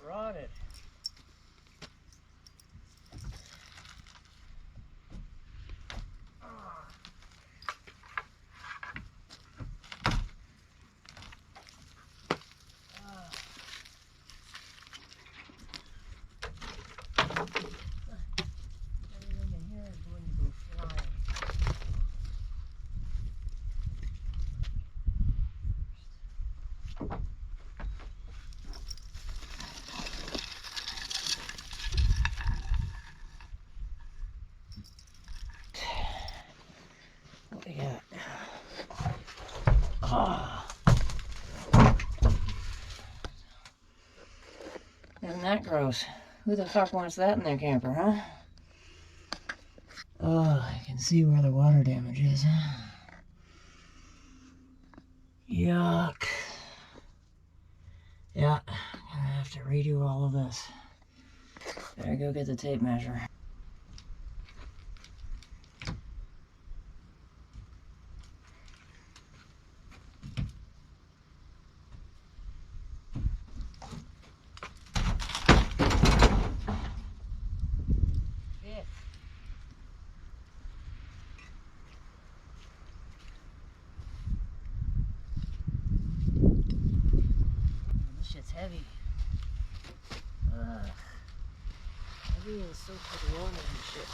rotted. Everything in here is going to go flying. What we got? Isn't that gross? Who the fuck wants that in their camper, huh? Oh, I can see where the water damage is. Yuck. Yeah, gonna have to redo all of this. Better go get the tape measure. This shit's heavy. Ugh. Heavy and soaked with water and shit.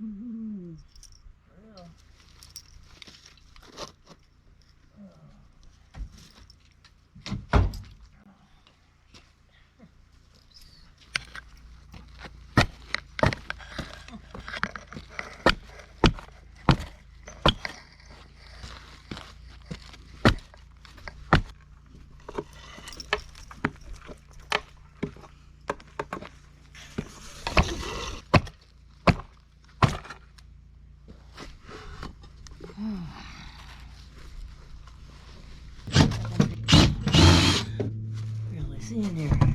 For real. Really see in here.